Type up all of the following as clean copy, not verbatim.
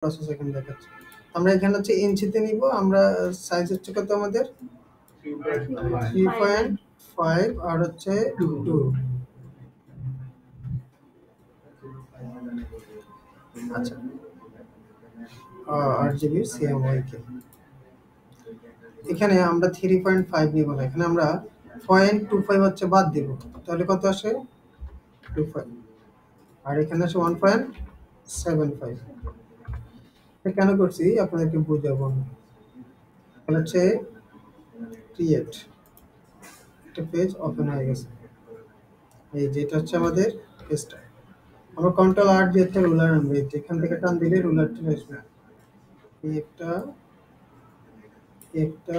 Process এখানে দেখাচ্ছে। আমরা এখানে হচ্ছে ইঞ্চিতে নিব। আমরা সাইজ হচ্ছে কত আমাদের 3.5 আর হচ্ছে 2। আচ্ছা, 8 জিবি সিএমওয়াইকে এখানে আমরা 3.5 নিব না, এখানে আমরা 0.25 হচ্ছে বাদ দিব। তাহলে কত আসে 25, আর এখানে আছে 1.75। এটা কেন করছি আপনাদেরকে বুঝাবো আমি। তাহলে হচ্ছে ক্রিয়েট একটা পেজ ওপেন হয়ে গেছে। এই যেটা হচ্ছে আমাদের পেজটা। আমরা কন্ট্রোল আর দিয়ে একটা রুলার আনবো, এখান থেকে টান দিলে রুলারটা আসবে। এই একটা একটা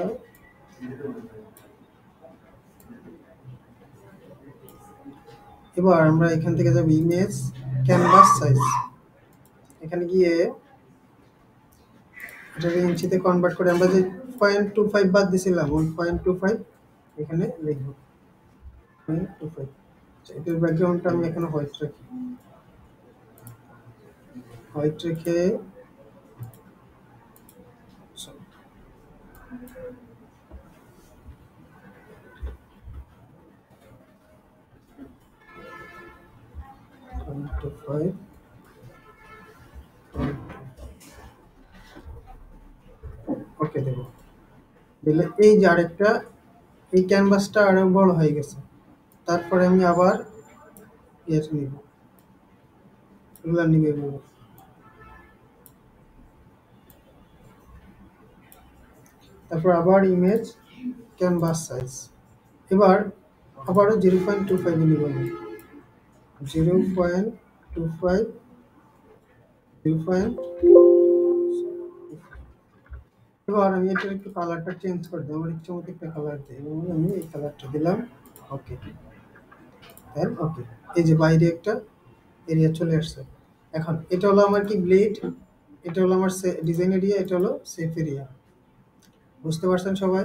এবার আমরা এখান থেকে যাব ইমেজ ক্যানভাস সাইজ, এখানে গিয়ে এটাকে ইঞ্চিতে কনভার্ট করে আমরা যে 0.25 বাদ দিয়েছিলাম ওই 0.25 এখানে লিখব 0.25। এটার ব্যাকগ্রাউন্ডটা আমি এখানে হোয়াইট রাখি, হোয়াইট রেখে ওকে দেব। দিলে এই যে আরেকটা এই ক্যানভাসটা আরো বড় হয়ে গেছে। তারপরে আমি আবার ইয়ে নিব, রুলার নিবে বলবো। তারপর আবার ইমেজ ক্যানভাস সাইজ, এবার আবারও 0.25 নিব আমি, 0.25 এবার আমি এটার একটু কালারটা চেঞ্জ করে দেবো, আমার ইচ্ছা মতো একটা কালার দিই এবং আমি এই কালারটা দিলাম। ওকে, দেন ওকে। এই যে বাইরে একটা এরিয়া চলে আসছে। এখন এটা হলো আমার কি ব্লেড, এটা হলো আমার ডিজাইন এরিয়া, এটা হলো সেফ এরিয়া। বুঝতে পারছেন সবাই?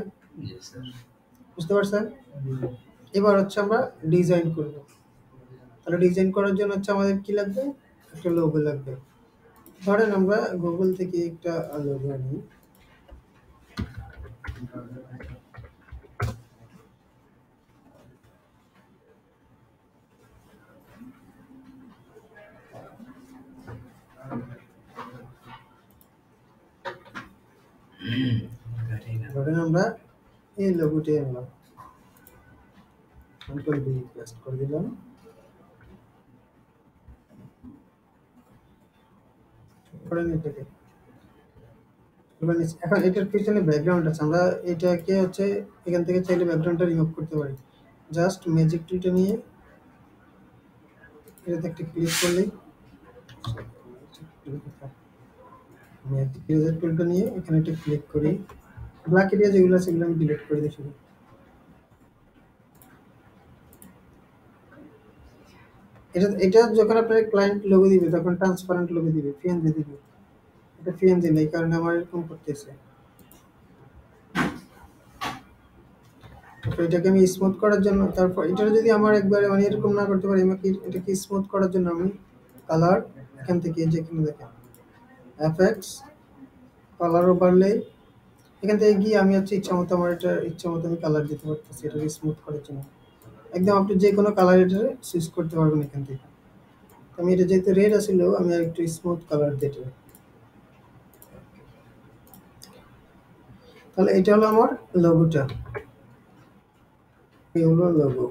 বুঝতে পারছেন? এবার হচ্ছে আমরা ডিজাইন করব। তাহলে ডিজাইন করার জন্য হচ্ছে আমাদের কি লাগবে, একটা লোগো লাগবে। ধরেন আমরা গুগল থেকে একটা লোগো নিই। ধরেন আমরা এই লোগোটি আনলাম, কন্ট্রোল ভি পেস্ট করে দিলাম। ধরেন এটাকে এখন এটার পিছনে ব্যাকগ্রাউন্ড আছে, আমরা এটাকে হচ্ছে এখান থেকে চাইলে ব্যাকগ্রাউন্ডটা রিমুভ করতে পারি। জাস্ট ম্যাজিক টুলটা নিয়ে এটাতে একটা ক্লিক করলেই, ম্যাজিক ইরেজার টুলটা নিয়ে এখানে একটা ক্লিক করি, ব্ল্যাক এরিয়া যেগুলো আছে সেগুলো আমি ডিলিট করে দিই শুধু। এটা যখন আপনার ক্লায়েন্ট লোগো দিবে তখন ট্রান্সপারেন্ট লোগো দিবে, পিএনজি দিবে। এটা পিএনজি নেই, কারণ আমার এরকম করতেছে। তো এটাকে আমি স্মুথ করার জন্য, তারপর এটা যদি আমার একবারে মানে এরকম না করতে পারি, আমাকে এটাকে স্মুথ করার জন্য আমি কালার এখান থেকে যেখানে দেখেন এফএক্স কালার ওভারলে, এখান থেকে গিয়ে আমি হচ্ছে ইচ্ছা মতো আমার এটা ইচ্ছা মতো আমি কালার দিতে পারতেছি এটাকে স্মুথ করার জন্য। একদম আপনি যে কোনো কালার এটা চুজ করতে পারবেন এখান থেকে। আমি এটা যেহেতু রেড আছিল আমি আর একটু স্মুথ কালার দিতে। তাহলে এটা হলো আমার লোগোটা, এই হলো লোগো।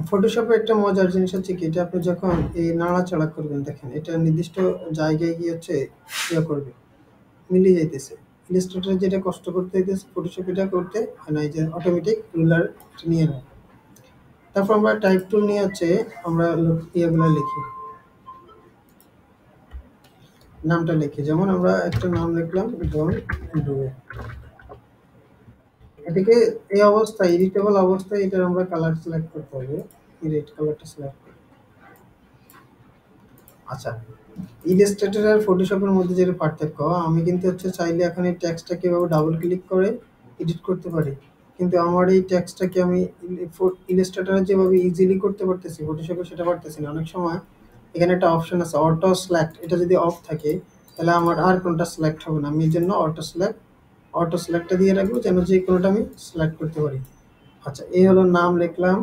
ফটোশপে একটা মজার জিনিস হচ্ছে কি, এটা আপনি যখন এই নাড়াচাড়া করবেন দেখেন এটা নির্দিষ্ট জায়গায় গিয়ে হচ্ছে ইয়ে করবে, মিলিয়ে যাইতেছে। ইলাস্ট্রেটরে যেটা কষ্ট করতে হইতেছে ফটোশপ এটা করতে হয় না, এই যে অটোমেটিক রুলার নিয়ে নেয়। তারপর আমরা টাইপ টুল নিয়ে হচ্ছে আমরা ইয়েগুলো লিখি, নামটা লিখি। যেমন আমরা একটা নাম লিখলাম ডন ডুয়ে। এটাকে এই অবস্থায় এডিটেবল অবস্থায় এটার আমরা কালার সিলেক্ট করতে হবে, এই রেড কালারটা সিলেক্ট করি। আচ্ছা, ইলাস্ট্রেটর আর ফটোশপের মধ্যে যেটা পার্থক্য, আমি কিন্তু হচ্ছে চাইলে এখন এই টেক্সটটাকে এভাবে ডাবল ক্লিক করে এডিট করতে পারি, কিন্তু আমার এই টেক্সটটাকে আমি ইলাস্ট্রেটরে যেভাবে ইজিলি করতে পারতেছি ফটোশপে সেটা পারতেছি না। অনেক সময় এখানে একটা অপশন আছে অটো সিলেক্ট, এটা যদি অফ থাকে তাহলে আমার আর কোনটা সিলেক্ট হবে না। আমি এর জন্য অটো সিলেক্টটা দিয়ে রাখবো যেন যে কোনোটা আমি সিলেক্ট করতে পারি। আচ্ছা, এই হলো নাম লিখলাম।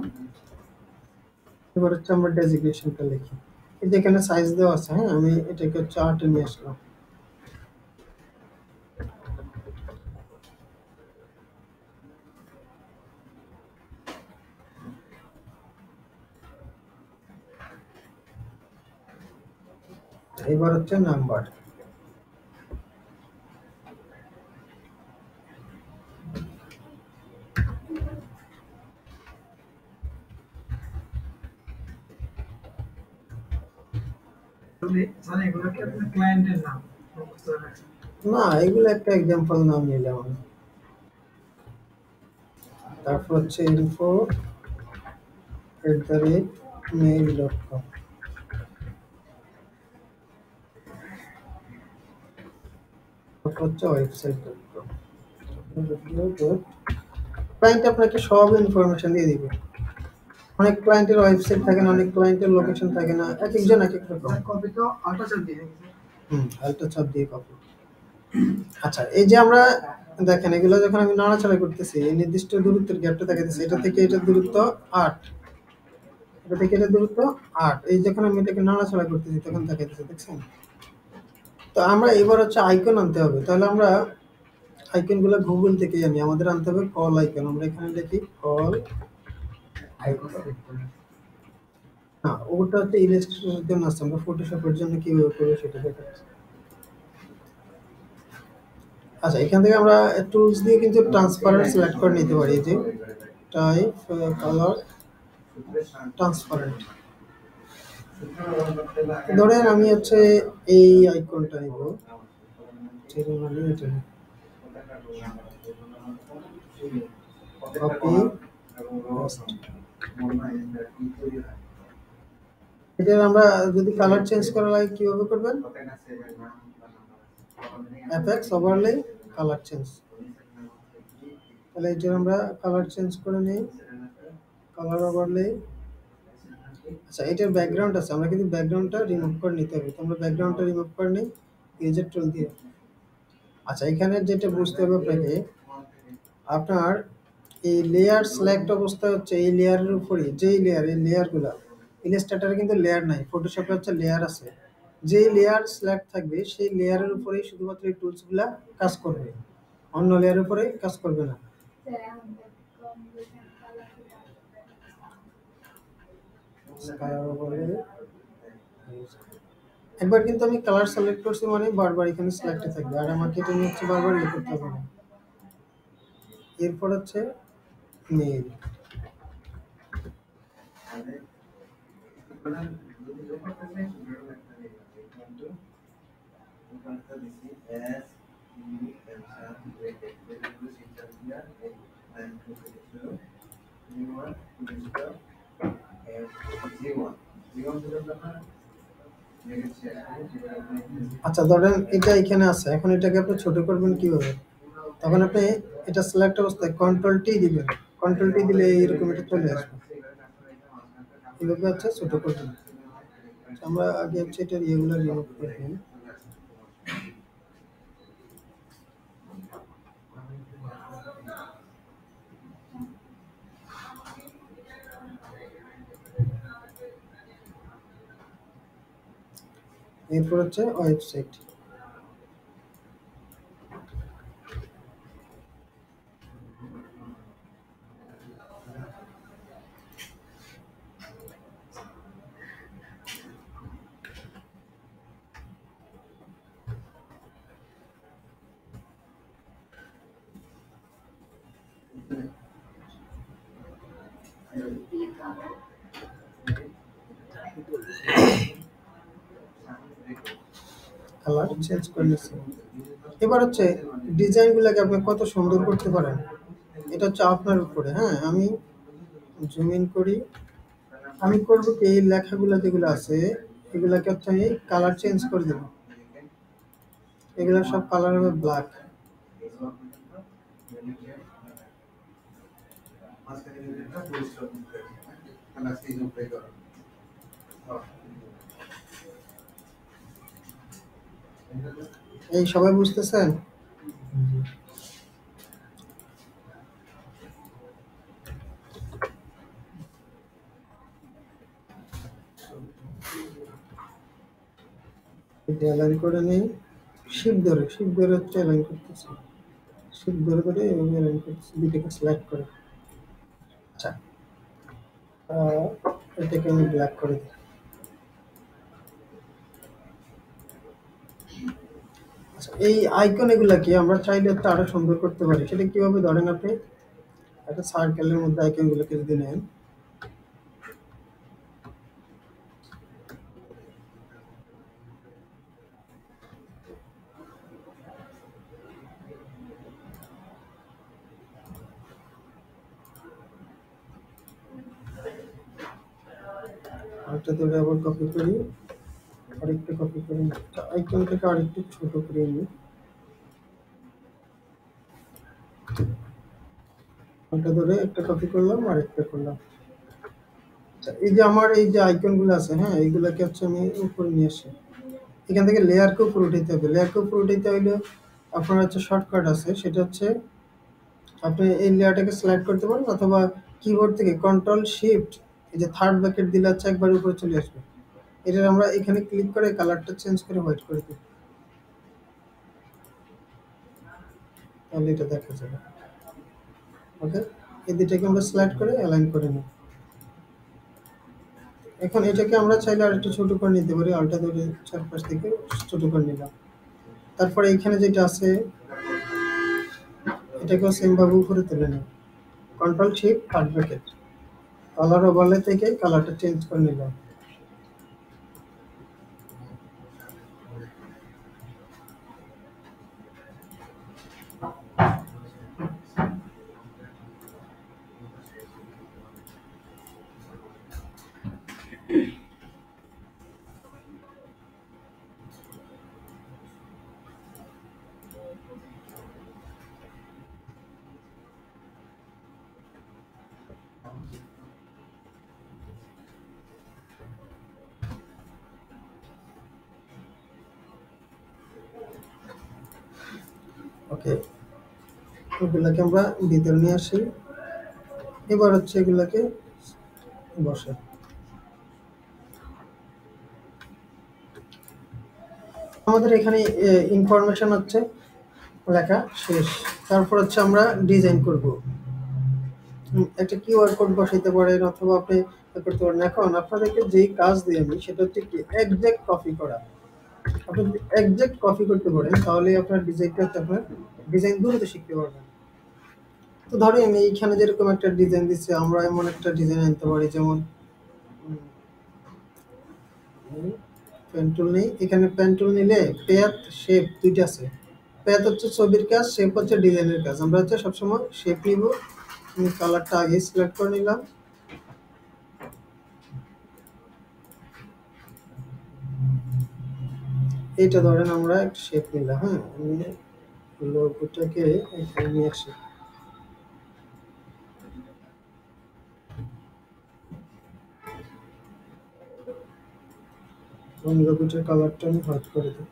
এবার হচ্ছে আমরা ডেজিগনেশনটা লিখি। এই যে এখানে সাইজ দেওয়া আছে, হ্যাঁ আমি এটাকে হচ্ছে 8 নিয়ে আসলাম। এবার হচ্ছে নাম্বার। না, এগুলো একটা এক্সাম্পল নাম নিলাম আমি। তারপর হচ্ছে info@mail.com। তারপর হচ্ছে website.com। ক্লায়েন্ট আপনাকে সব ইনফরমেশন দিয়ে দিবে। অনেক ক্লায়েন্টের ওয়েবসাইট থাকে না, অনেক ক্লায়েন্টের লোকেশন থাকে না, এক একজন এক এক রকম। কপি তো আল্ট্রা চাপ দিয়ে আল্ট্রা চাপ দিয়ে কপি। আচ্ছা, এই যে আমরা দেখেন এগুলো যখন আমি নাড়াচাড়া করতেছি এই নির্দিষ্ট দূরত্বের গ্যাপটা দেখাতেছি, এটা থেকে এটার দূরত্ব 8, এটা থেকে এটার দূরত্ব 8। এই যখন আমি এটাকে নাড়াচাড়া করতেছি তখন দেখাতেছে, দেখছেন? তো আমরা এবার হচ্ছে আইকন আনতে হবে। তাহলে আমরা আইকনগুলো গুগল থেকে আনি, আমাদের আনতে হবে কল আইকন। আমরা এখানে লিখি কল আইকন। না, ওটা হচ্ছে ইলাস্ট্রেটরের জন্য আছে, আমরা ফটোশপের জন্য কিভাবে করবো সেটা দেখাচ্ছি। আচ্ছা, এখান থেকে আমরা টুলস দিয়ে কিন্তু ট্রান্সপারেন্ট সিলেক্ট করে নিতে পারি। যে টাইপ কালার ট্রান্সপারেন্ট, ধরেন আমি হচ্ছে এই আইকনটা নিব, মানে এটা কপি এটা আমরা যদি কালার চেঞ্জ করা লাগে কিভাবে করবেন? FX overlay colour change. তাহলে এটা আমরা কালার চেঞ্জ করে নিই, কালার ওভারলে। আচ্ছা, এটার ব্যাকগ্রাউন্ড আছে, আমরা কিন্তু ব্যাকগ্রাউন্ডটা রিমুভ করে নিতে হবে। তো আমরা ব্যাকগ্রাউন্ডটা রিমুভ করে নিই ইরেজার টুল দিয়ে। আচ্ছা, এখানে যেটা বুঝতে হবে আপনাকে, আপনার এই লেয়ার সিলেক্ট অবস্থা হচ্ছে এই লেয়ারের উপরে, যেই লেয়ার, এই লেয়ারগুলো ইলাস্ট্রেটরে কিন্তু লেয়ার নাই, ফটোশপে হচ্ছে লেয়ার আছে। যেই লেয়ার সিলেক্ট থাকবে সেই লেয়ারের উপরেই শুধুমাত্র এই টুলসগুলা কাজ করবে, অন্য লেয়ারের উপরে কাজ করবে না। একবার কিন্তু আমি কালার সিলেক্ট করছি মানে বারবার এখানে সিলেক্টে থাকবে, আর আমাকে এটা নিয়ে হচ্ছে বারবার ইয়ে করতে হবে না। এরপর হচ্ছে মেইল। আচ্ছা, ধরেন এটা এখানে আছে, এখন এটাকে আপনি ছোট করবেন কিভাবে? তখন আপনি এটা সিলেক্ট অবস্থায় কন্ট্রোল টি দিবেন। কন্ট্রোল টি দিলে এইরকম এটা চলে আসবে, এভাবে হচ্ছে ছোট করবেন। আমরা আগে হচ্ছে এটার ইয়েগুলো রিমুভ করে নিই। এরপর হচ্ছে ওয়েবসাইট। কালার চেঞ্জ করে নিচ্ছি। এবার হচ্ছে ডিজাইনগুলোকে আপনি কত সুন্দর করতে পারেন, এটা হচ্ছে আপনার উপরে। হ্যাঁ, আমি জুম ইন করি। আমি করবো কি, এই লেখাগুলো যেগুলো আছে এগুলাকে হচ্ছে আমি কালার চেঞ্জ করে দেবো। এগুলো সব কালার হবে ব্ল্যাক। এই সবাই বুঝতেছেন? এটা অ্যালাইন করে নেই। শিপ ধরে হচ্ছে অ্যালাইন করতেছি। শিপ ধরে ধরে এভাবে অ্যালাইন করতেছি, দুইটাকে সিলেক্ট করে। আচ্ছা, আহ, এটাকে আমি ব্ল্যাক করে দিই। আচ্ছা, এই আইকন এগুলাকে আমরা চাইলে তো আরো সুন্দর করতে পারি। সেটা কিভাবে ধরেন আপনি একটা সার্কেলের মধ্যে আইকন গুলোকে যদি নেন, আরেকটা ধরে আবার কপি করি, আরেকটু কপি করি, আইকনটাকে আরেকটু ছোট করে নিই। ওটা ধরে একটা কপি করলাম, আরেকটা করলাম। আচ্ছা, এই যে আমার এই যে আইকন গুলো আছে, হ্যাঁ, এইগুলাকে হচ্ছে আমি উপরে নিয়ে আসি। এখান থেকে লেয়ারকে উপরে উঠাইতে হবে। লেয়ারকে উপরে উঠাইতে হইলে আপনার হচ্ছে শর্টকাট আছে, সেটা হচ্ছে আপনি এই লেয়ারটাকে সিলেক্ট করতে পারেন, অথবা কিবোর্ড থেকে কন্ট্রোল শিফট, এই যে থার্ড ব্র্যাকেট দিলে হচ্ছে একবার উপরে চলে আসবে। এটার আমরা এখানে ক্লিক করে কালারটা চেঞ্জ করে হোয়াইট করে দিই, তাহলে এটা দেখা যাবে। ওকে, এই দুটাকে আমরা সিলেক্ট করে অ্যালাইন করে নিই। এখন এটাকে আমরা চাইলে আরেকটু ছোট করে নিতে পারি, আলটা ধরে চারপাশ থেকে ছোট করে নিলাম। তারপরে এখানে যেটা আছে এটাকেও সেম ভাবে উপরে তুলে নিই, control shift third bracket, colour overlay থেকে কালারটা চেঞ্জ করে নিলাম। ওকে, এগুলাকে আমরা ভিতরে নিয়ে আসি। এবার হচ্ছে এগুলাকে বসে, আমাদের এখানে ইনফরমেশন হচ্ছে লেখা শেষ। তারপর হচ্ছে আমরা ডিজাইন করব। একটা কিউআর কোড বসাইতে পারেন, অথবা আপনি করতে পারেন। এখন আপনাদেরকে যেই কাজ দিই আমি, সেটা হচ্ছে কি একজ্যাক্ট কপি করা। আপনি যদি একজ্যাক্ট কপি করতে পারেন, তাহলে আপনার ডিজাইনটা হচ্ছে আপনার ডিজাইন দ্রুত শিখতে পারবেন। তো ধরেন এইখানে যেরকম একটা ডিজাইন দিচ্ছে, আমরা এমন একটা ডিজাইন আনতে পারি, যেমন পেন টুল নেই, এখানে পেন টুল নিলে পেয়াত শেপ দুইটা আছে। পেয়াত হচ্ছে ছবির কাজ, শেপ হচ্ছে ডিজাইনের কাজ। আমরা হচ্ছে সবসময় শেপ নিব। আমি কালারটা আগে সিলেক্ট করে নিলাম। এইটা ধরেন আমরা একটা শেপ নিলাম, হ্যাঁ, আমি লোগোটাকে এখানে নিয়ে আসি। এবং লোগোটার কালারটা আমি হোয়াইট করে দিই।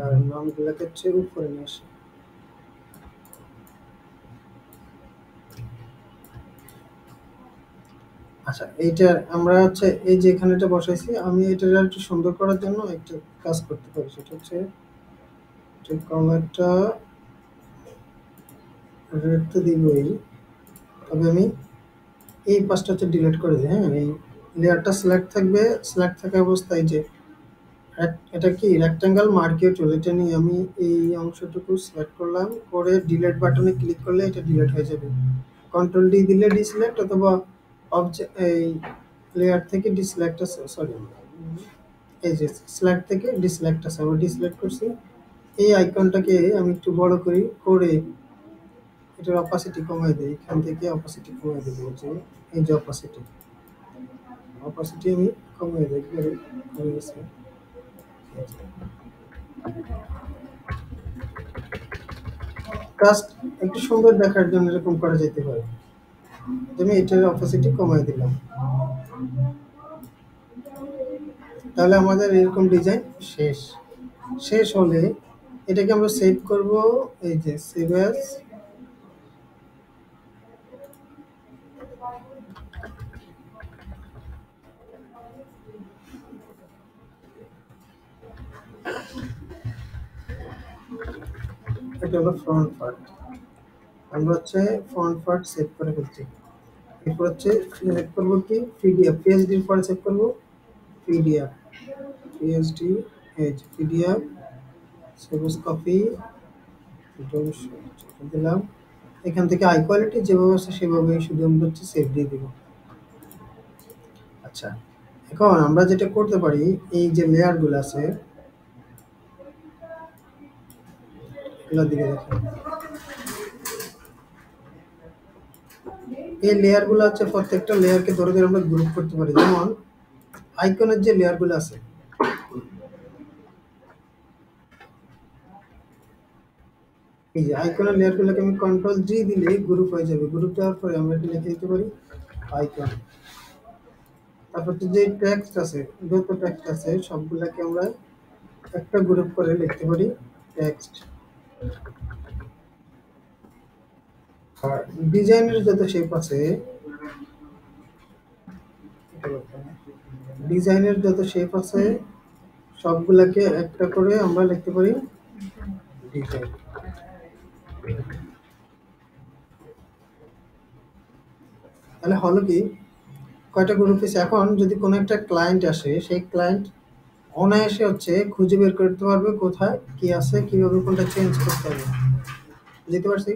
আর নামগুলোকে হচ্ছে উপরে নিয়ে আসি। আচ্ছা, এইটা আমরা হচ্ছে এই যে এখানে এটা বসাইছি, আমি এটা একটু সুন্দর করার জন্য একটা কাজ করতে পারি, সেটা হচ্ছে কালারটা রেড তো দিবই, তবে আমি এই পাঁচটা হচ্ছে ডিলিট করে দিই। হ্যাঁ, এই লেয়ারটা সিলেক্ট থাকবে, সিলেক্ট থাকা অবস্থায় যে এটা কি রেক্টাঙ্গেল মার্কিও টুল, এটা নিয়ে আমি এই অংশটুকু সিলেক্ট করলাম, করে ডিলিট বাটনে ক্লিক করলে এটা ডিলিট হয়ে যাবে। কন্ট্রোল ডি দিলে ডিসিলেক্ট, অথবা অবজেক্ট এই লেয়ার থেকে ডিসিলেক্ট আছে, সরি, এই যে সিলেক্ট থেকে ডিসিলেক্ট আছে, আমি ডিসিলেক্ট করছি। এই আইকনটাকে আমি একটু বড় করি, করে এটার অপাসিটি কমাই দিই। এখান থেকে অপাসিটি কমাই দেবো, যে এই যে অপাসিটি আমি কমিয়ে দিই, একবারে কমে গেছে। জাস্ট একটু সুন্দর দেখার জন্য এরকম করা যেতে পারে। আমি এটার অপোসিটি কমাই দিলাম। তাহলে আমাদের এরকম ডিজাইন শেষ। শেষ হলে এটাকে আমরা সেভ করব। এই যে সেভ অ্যাজ, এটা হলো ফ্রন্ট পার্ট। আমরা হচ্ছে ফ্রন্ট পার্ট সেভ করে ফেলছি। এরপর হচ্ছে সেভ করবো কি পিডিএফ, পিএইচডির পরে সেভ করবো PDF, PhD H PDF, save copy দিলাম। এখান থেকে হাই কোয়ালিটি যেভাবে আছে সেভাবে শুধু আমরা হচ্ছে সেভ দিয়ে দিব। আচ্ছা, এখন আমরা যেটা করতে পারি, এই যে লেয়ারগুলো আছে এগুলোর দিকে দেখেন। এই লেয়ারগুলো হচ্ছে প্রত্যেকটা লেয়ারকে ধরে ধরে আমরা গ্রুপ করতে পারি। যেমন আইকনের যে লেয়ারগুলো আছে, এই যে আইকনের লেয়ারগুলোকে আমি কন্ট্রোল জি দিলে গ্রুপ হয়ে যাবে। গ্রুপ দেওয়ার পরে আমরা এটা লিখে দিতে পারি আইকন। তারপর যে টেক্সট আছে, যত টেক্সট আছে সবগুলোকে আমরা একটা গ্রুপ করে লিখতে পারি টেক্সট। আর ডিজাইনের যত শেপ আছে, ডিজাইনের যত শেপ আছে সবগুলাকে একটা করে আমরা লিখতে পারি ডিজাইন। তাহলে হলো কি, কয়টা গ্রুপ আছে। এখন যদি কোনো একটা ক্লায়েন্ট আসে, সেই ক্লায়েন্ট অনায়াসে হচ্ছে খুঁজে বের করতে পারবে কোথায় কি আছে, কিভাবে কোনটা চেঞ্জ করতে হবে। বুঝতে পারছি।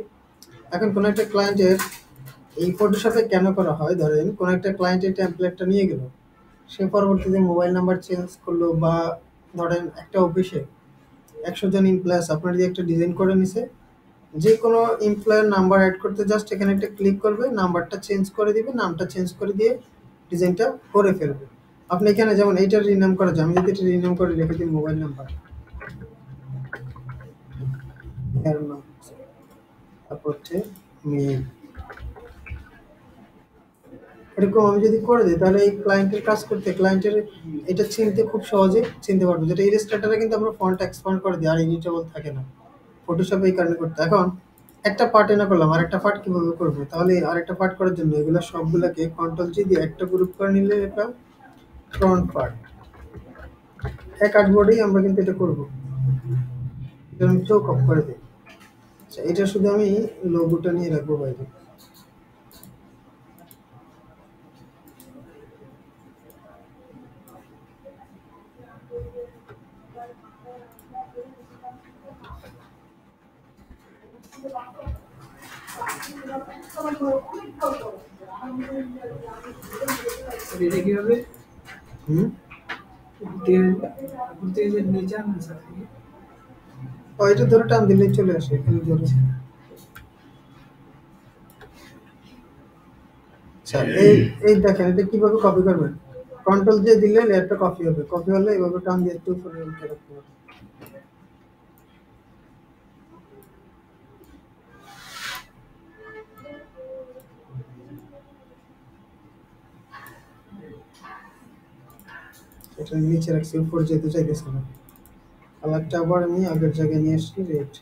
এখন কোনো একটা ক্লায়েন্টের এই ফটোশপে কেন করা হয়, ধরেন কোনো একটা ক্লায়েন্টের টেমপ্লেটটা নিয়ে গেল, সে পরবর্তীতে মোবাইল নাম্বার চেঞ্জ করলো, বা ধরেন একটা অফিসে 100 জন এমপ্লয়ি আছে, আপনার দিয়ে একটা ডিজাইন করে নিছে, যে কোনো এমপ্লয়ের নাম্বার অ্যাড করতে জাস্ট এখানে একটা ক্লিক করবে, নাম্বারটা চেঞ্জ করে দিবে, নামটা চেঞ্জ করে দিয়ে ডিজাইনটা করে ফেলবে। আপনি এখানে যেমন এইটা রিনেম করা যায়, আমি যদি এটা রিনেম করে লিখে দিই মোবাইল নাম্বার, এর নাম, তারপর হচ্ছে মেল, এরকম আমি যদি করে দিই, তাহলে এই ক্লায়েন্টের কাজ করতে, ক্লায়েন্টের এটা চিনতে খুব সহজে চিনতে পারবো। যেটা ইলাস্ট্রেটরে কিন্তু আমরা ফন্ট এক্সপান্ড করে দিই, আর এডিটেবল থাকে না। ফটোশপে এই কারণে করতে। এখন একটা পার্ট এনে করলাম, আরেকটা পার্ট কিভাবে করবো, তাহলে আরেকটা পার্ট করার জন্য এগুলো সবগুলোকে কন্ট্রোল জি দিয়ে একটা গ্রুপ করে নিলে এটা ফ্রন্ট পার্ট। এক আর্টবোর্ডেই আমরা কিন্তু এটা করবো। এটা আমি চোখ অফ করে দিই। আচ্ছা, এটা শুধু আমি লোগোটা নিয়ে রাখবো বাইরে। এটা কিভাবে হুম, ঘুরতে ঘুরতে যে নিচে আনবেন স্যার থেকে? এটা ধরে টান দিলেই চলে আসে এখানে ধরে। আচ্ছা, এই এই দেখেন এটা কিভাবে কপি করবেন। কন্ট্রোল যে দিলে লেয়ারটা কপি হবে, কপি হলে এইভাবে টান দিয়ে একটু উপরে উঠে রাখতে হবে। এটা নিচে রাখছি, উপরে যেতে চাইতেছে না। কালারটা আবার আমি আগের জায়গায় নিয়ে আসছি, রেড।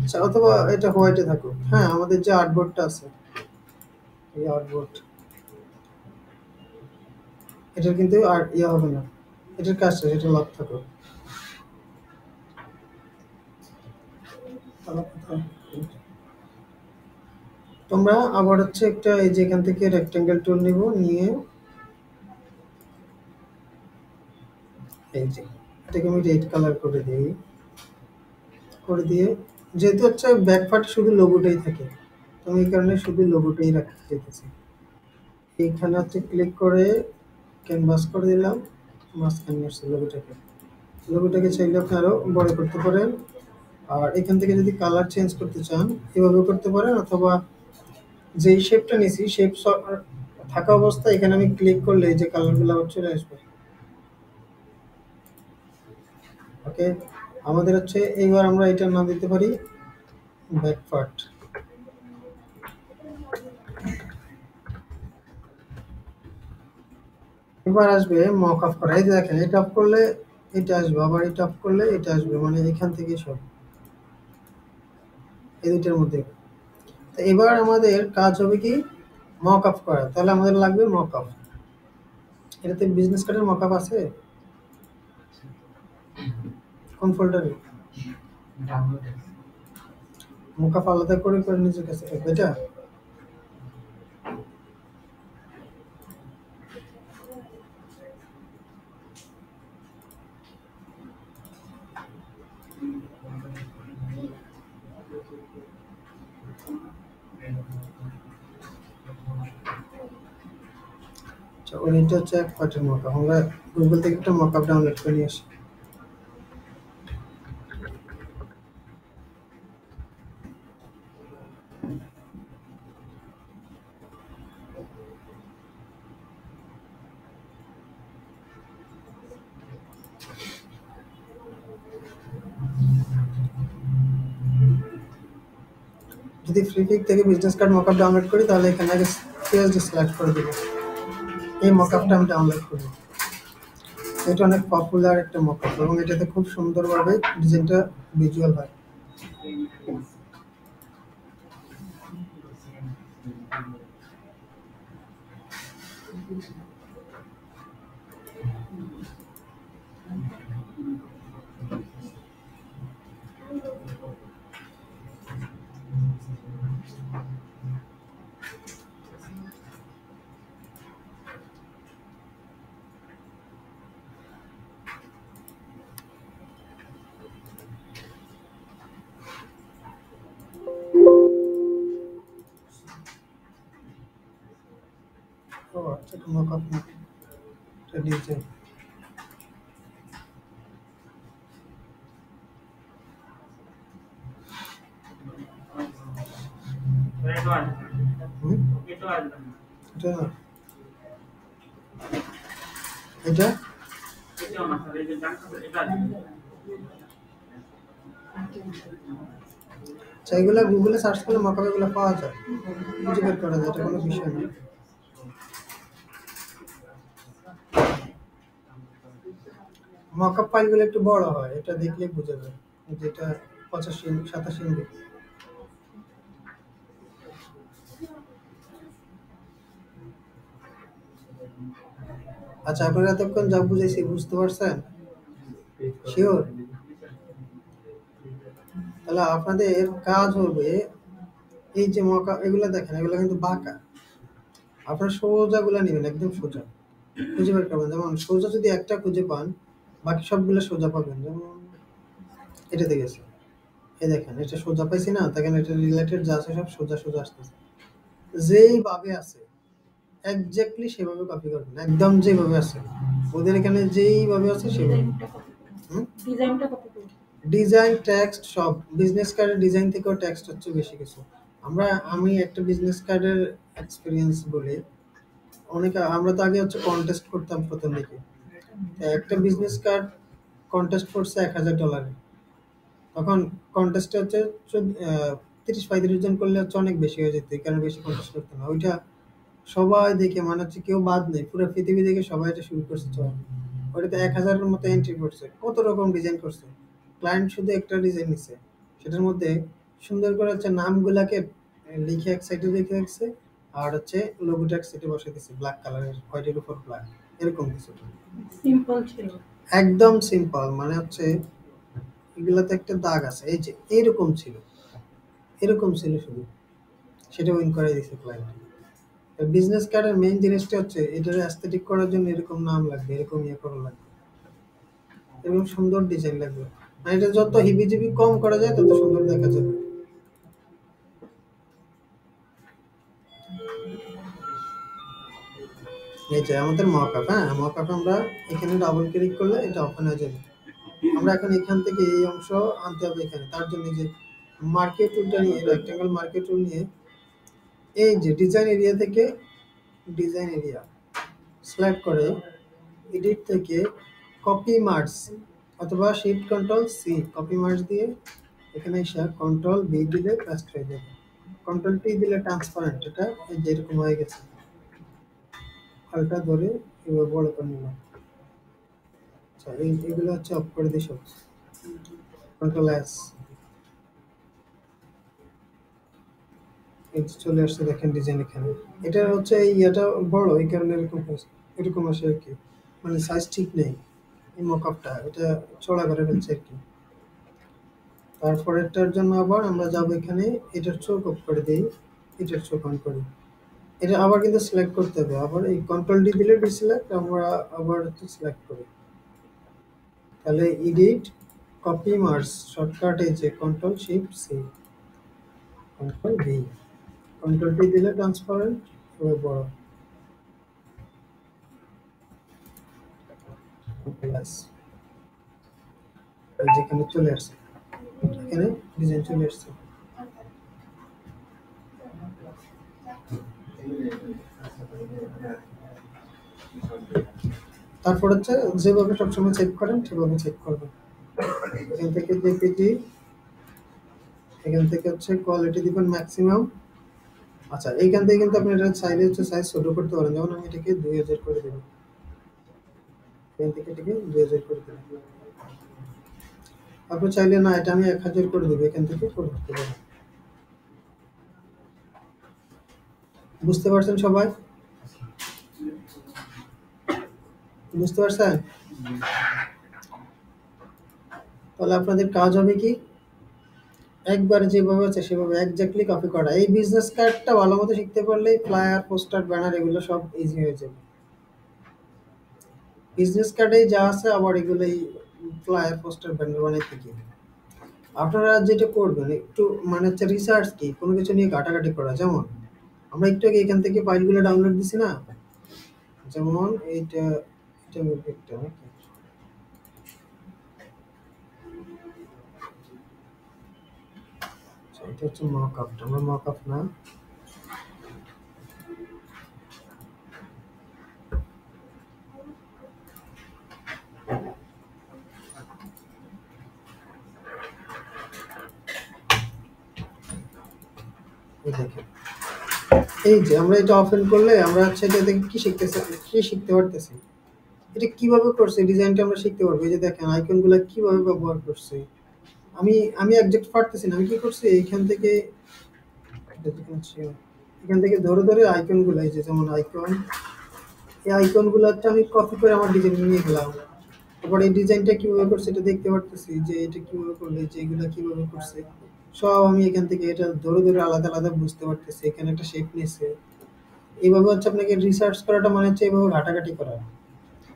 আচ্ছা, অথবা এটা হোয়াইটে থাকুক। হ্যাঁ, আমাদের যে আর্টবোর্ডটা আছে, এই আর্টবোর্ড, এটার কিন্তু আর ইয়ে হবে না, এটার কাজটা এটা লক থাকুক। কালার কোথায়? তোমরা আবার হচ্ছে একটা এই যে এখান থেকে রেক্টেঙ্গেল টুল নিব, নিয়ে এই যে এটাকে আমি রেড কালার করে দিই। করে দিয়ে যেহেতু হচ্ছে ব্যাক পার্ট শুধু লোগোটাই থাকে, তো আমি এই কারণে শুধু লোগোটাই রাখতে চাইতেছি। এইখানে হচ্ছে ক্লিক করে ক্যানভাস করে দিলাম, মাঝখানে আসছে লোগোটাকে। লোগোটাকে চাইলে আপনি আরও বড় করতে পারেন। আর এখান থেকে যদি কালার চেঞ্জ করতে চান এভাবে করতে পারেন, অথবা যেই শেপটা নিছি শেপ থাকা অবস্থায় এখানে আমি ক্লিক করলে এই যে কালারগুলো আবার চলে আসবে। ওকে, আমাদের হচ্ছে এইবার আমরা এটার নাম দিতে পারি ব্যাক পার্ট। এবার আসবে মক আপ করা, এই যে দেখেন এটা অফ করলে এটা আসবে, আবার এটা অফ করলে এটা আসবে, মানে এখান থেকে সব এই দুইটার মধ্যে। তো এবার আমাদের কাজ হবে কি মক আপ করা, তাহলে আমাদের লাগবে মক আপ। এটাতে বিজনেস কার্ডের মক আপ আছে কোন ফোল্ডারে? ডাউনলোড মক আপ আলাদা করে করে নিজের কাছে রাখবে এটা। আচ্ছা, ওর এটা হচ্ছে এক পার্টের মক আপ, আমরা গুগল থেকে একটা মক আপ ডাউনলোড করে নিয়ে আসি। যদি ফ্রি পিক থেকে business card mock up download করি তাহলে এখানে আগে সিএসডি সিলেক্ট করে দেবো, এই মক আপটা আমি ডাউনলোড করবো। এটা অনেক পপুলার একটা মক আপ এবং এটাতে খুব সুন্দরভাবে ডিজাইনটা ভিজুয়াল হয়। ও আচ্ছা, এটা মক আপ না, এটা ডিজাইন। হুম, এটা না, এটা আচ্ছা, এগুলো গুগলে সার্চ করলে মক আপ এগুলো পাওয়া যায়, খুঁজে বের করা যায়, এটা কোনো বিষয় না। মক আপ ফাইলগুলো একটু বড় হয়, এটা দেখলে বোঝা যায় যেটা 85 87 MB। আচ্ছা, আপনারা এতক্ষণ যা বুঝেছি বুঝতে পারছেন? শিওর? তাহলে আপনাদের কাজ হবে এই যে মক আপ এগুলো দেখেন, এগুলো কিন্তু বাঁকা, আপনারা সোজাগুলো নেবেন, একদম সোজা খুঁজে বের করবেন। যেমন সোজা যদি একটা খুঁজে পান বাকি সবগুলো সোজা পাবেন। যেমন এটাতে গেছে, এই দেখেন এটা সোজা পাইছি না, দেখেন এটা রিলেটেড যা আছে সব সোজা সোজা আসতেছে, যেইভাবে আছে এক্স্যাক্টলি সেভাবে কপি করবেন, একদম যেভাবে আছে ওদের এখানে যেইভাবে আছে সেভাবে। ডিজাইনটা কত করে? ডিজাইন টেক্সট সব, বিজনেস কার্ডের ডিজাইন থেকেও টেক্সট হচ্ছে বেশি কিছু। আমি একটা বিজনেস কার্ডের এক্সপিরিয়েন্স বলি। আমরা তো আগে হচ্ছে কন্টেস্ট করতাম প্রথম দিকে, একটা বিজনেস কার্ড কন্টেস্ট করছে $1000। তখন কন্টেস্টে হচ্ছে 30-35 জন করলে হচ্ছে অনেক বেশি হয়ে যেত, এই কারণে বেশি কন্টেস্ট করতো না ওইটা। সবাই দেখে মানে হচ্ছে কেউ বাদ নেই, পুরো পৃথিবী থেকে সবাই এটা শুরু করছে চল। ওটাতে 1000-এর মতো এন্ট্রি করছে, কত রকম ডিজাইন করছে। ক্লায়েন্ট শুধু একটা ডিজাইন নিছে, সেটার মধ্যে সুন্দর করে হচ্ছে নামগুলাকে লিখে এক সাইডে রেখে রাখছে, আর হচ্ছে লোগোটা এক সাইডে বসে দিচ্ছে ব্ল্যাক কালারের, হোয়াইটের উপর ব্ল্যাক, এরকম কিছু। সিম্পল ছিল। একদম সিম্পল, মানে হচ্ছে এগুলাতে একটা দাগ আছে, এই যে এরকম ছিল, এরকম ছিল শুধু, সেটা উইন করে দিছে ক্লায়েন্ট। বিজনেস কার্ডের মেইন জিনিসটা হচ্ছে এটার অ্যাস্থেটিক করার জন্য এরকম নাম লাগবে, এরকম ইয়ে করা লাগবে, এরকম সুন্দর ডিজাইন লাগবে। মানে এটা যত হিবিজিবি কম করা যায় তত সুন্দর দেখা যাবে। এই যে আমাদের মকআপ, হ্যাঁ মকআপ আমরা এখানে ডাবল ক্লিক করলে এটা ওপেন হয়ে যাবে। আমরা এখন এখান থেকে এই অংশ আনতে হবে এখানে, তার জন্য এই যে মার্কেট টুলটা নিয়ে, রেক্টেঙ্গেল মার্কেট টুল নিয়ে এই যে ডিজাইন এরিয়া থেকে ডিজাইন এরিয়া সিলেক্ট করে এডিট থেকে কপি মার্কস অথবা shift control C copy merge দিয়ে এখানে এসে কন্ট্রোল বি দিলে পেস্ট হয়ে যাবে। কন্ট্রোল টি দিলে ট্রান্সপারেন্ট, এটা এই যে এরকম হয়ে গেছে। হালটা ধরে এবার বড় করে নিলাম। আচ্ছা এইগুলো হচ্ছে অফ করে দিই সব। কন্ট্রোল এস, এই যে চলে আসছে দেখেন ডিজাইন এখানে। এটা হচ্ছে এই এটা বড়, এই কারণে এরকম হয়েছে, এরকম আসে আর কি, মানে সাইজ ঠিক নেই এই মকআপটা, এটা চড়া করে ফেলছে আর কি। তারপরেরটার জন্য আবার আমরা যাব এখানে, এটার চোখ অফ করে দিই, এটার চোখ অন করি। এটা আবার কিন্তু সিলেক্ট করতে হবে, আবার এই কন্ট্রোল ডি দিলে ডিসিলেক্ট, আমরা আবার সিলেক্ট করি। তাহলে এডিট কপি মার্জ শর্টকাট এই যে control shift C control V, control T দিলে ট্রান্সপারেন্ট এবার বড় প্লাস, যেখানে চলে আসছে এখানে ডিজাইন চলে আসছে। তারপর হচ্ছে যেভাবে সবসময় চেক করেন সেভাবে চেক করবেন। এখান থেকে জেপিজি, এখান থেকে হচ্ছে কোয়ালিটি দিবেন ম্যাক্সিমাম। আচ্ছা এইখান থেকে কিন্তু আপনি এটা চাইলে হচ্ছে সাইজ ছোট করতে পারেন, যেমন আমি এটাকে 2000 করে দেবো, এখান থেকে এটাকে 2000 করে দেবো। আপনি চাইলে না এটা আমি 1000 করে দেবো, এখান থেকে করে দিতে পারেন। বুঝতে পারছেন সবাই? বুঝতে পারছেন? তাহলে আপনাদের কাজ হবে কি, একবারে যেভাবে আছে সেভাবে একজাক্টলি কপি করা। এই বিজনেস কার্ডটা ভালো মতো শিখতে পারলেই ফ্লায়ার, পোস্টার, ব্যানার এগুলো সব ইজি হয়ে যাবে। বিজনেস কার্ডে যা আছে আবার এগুলোই ফ্লায়ার, পোস্টার, ব্যানার বানাইতে কি। আপনারা যেটা করবেন একটু মানে হচ্ছে রিসার্চ কি, কোনো কিছু নিয়ে ঘাটাঘাটি করা। যেমন আমরা একটু আগে এখান থেকে ফাইলগুলো ডাউনলোড দিছি না, যেমন এইটা, এটা একটা নাকি? আচ্ছা, এটা হচ্ছে মকআপটা, আমরা মকআপ না, এই দেখেন এই যে আমরা এটা ওপেন করলে আমরা হচ্ছে এটা থেকে কি শিখতেছি, কি শিখতে পারতেছি, এটা কিভাবে করছে ডিজাইনটা আমরা শিখতে পারবো। এই যে দেখেন আইকনগুলো কিভাবে ব্যবহার করছে। আমি আমি একজ্যাক্ট পারতেছি না, আমি কি করছি এইখান থেকে, এটা দেখাচ্ছি, এখান থেকে ধরে ধরে আইকনগুলো, এই যে যেমন আইকন, এই আইকনগুলো হচ্ছে আমি কপি করে আমার ডিজাইন নিয়ে গেলাম। তারপর এই ডিজাইনটা কিভাবে করছে এটা দেখতে পারতেছি, যে এটা কিভাবে করলে, যে এগুলো কিভাবে করছে সব আমি এখান থেকে এটা ধরে ধরে আলাদা আলাদা বুঝতে পারতেছি। এখানে একটা শেপ নিয়েছে, এইভাবে হচ্ছে আপনাকে রিসার্চ করাটা মানে হচ্ছে এইভাবে ঘাটাঘাটি করা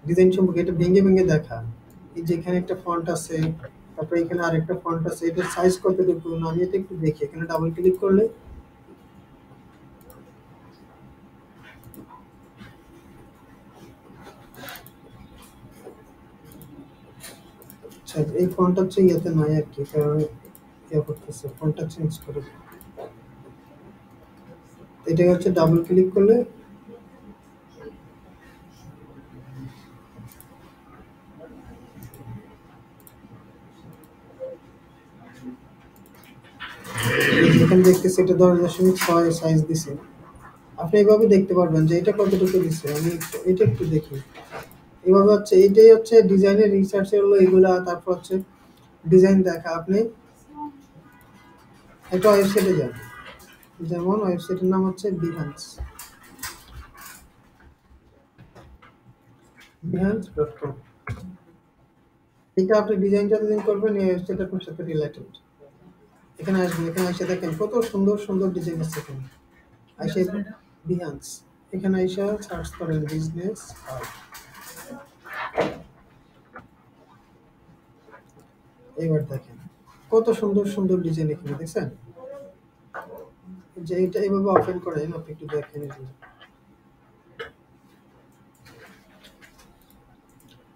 ডিজাইন সম্পর্কে, এটা ভেঙে ভেঙে দেখা। এই যে এখানে একটা ফন্ট আছে, তারপরে এখানে আরেকটা ফন্ট আছে, এটার সাইজ কতটুকু না আমি এটা একটু দেখি। এখানে ডাবল ক্লিক করলে আচ্ছা এই ফন্টটা হচ্ছে ইয়াতে নাই আর কি, কারণ ইয়ে করতেছে, ফন্টটা চেঞ্জ করে দিই। এটা হচ্ছে ডাবল ক্লিক করলে এখানে দেখতেছি এটা 10.6 সাইজ দিছে। আপনি এইভাবে দেখতে পারবেন যে এটা কতটুকু দিছে। আমি এটা একটু দেখি। এভাবে হচ্ছে এটাই হচ্ছে ডিজাইনের রিসার্চ হলো এগুলা। তারপর হচ্ছে ডিজাইন দেখা, আপনি একটা ওয়েবসাইটে যান, যেমন ওয়েবসাইটের নাম হচ্ছে বিহান্স, behance.com। এটা আপনি ডিজাইনটা যতদিন করবেন এই ওয়েবসাইট আপনার সাথে রিলেটেড। এখানে আসবেন, এখানে এসে দেখেন কত সুন্দর সুন্দর ডিজাইন আছে এখানে। এসে বিহান্স, এখানে এসে সার্চ করেন বিজনেস কার্ড। এবার দেখেন কত সুন্দর সুন্দর ডিজাইন এখানে দেখছেন। যে এটা এইভাবে ওপেন করেন, আপনি একটু দেখেন এগুলো।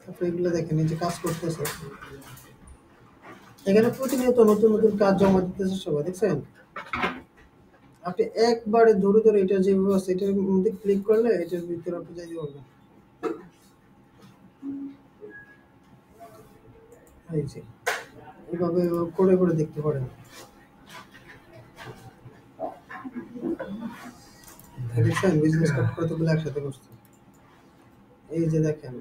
তারপরে এগুলো দেখেন এই যে কাজ করতেছে, এখানে প্রতিনিয়ত নতুন নতুন কাজ জমা দিতেছে সবাই, দেখছেন। আপনি একবারে ধরে ধরে এটা যেভাবে আছে এটার মধ্যে ক্লিক করলে এটার ভিতরে আপনি যাইতে পারবেন। এই যে এভাবে করে করে দেখতে পারেন। দেখছেন বিজনেস কার্ড কতগুলো একসাথে করছে। এই যে দেখেন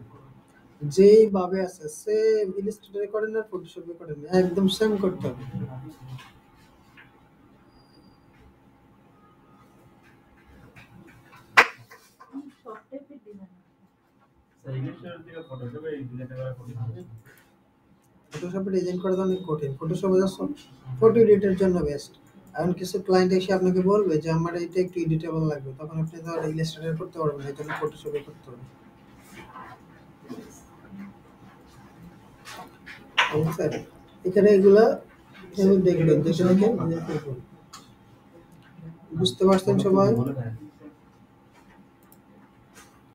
যেইভাবে আছে সেম ইলাস্ট্রেটরে করেন না ফটোশপে করেন একদম সেম করতে হবে। সব টাইপের ডিজাইন ফটোশপে ডিজাইন করা তো অনেক কঠিন। ফটোশপে জাস্ট ফটো এডিটের জন্য বেস্ট। এখন কিছু ক্লায়েন্ট এসে আপনাকে বলবে যে আমার এটা একটু এডিটেবল লাগবে, তখন আপনি তো আর ইলাস্ট্রেটর করতে পারবেন না, এই জন্য ফটোশপে করতে হবে। বুঝছেন? এখানে এগুলা দেখবেন দেখে দেখে নিজে করবেন। বুঝতে পারছেন সবাই?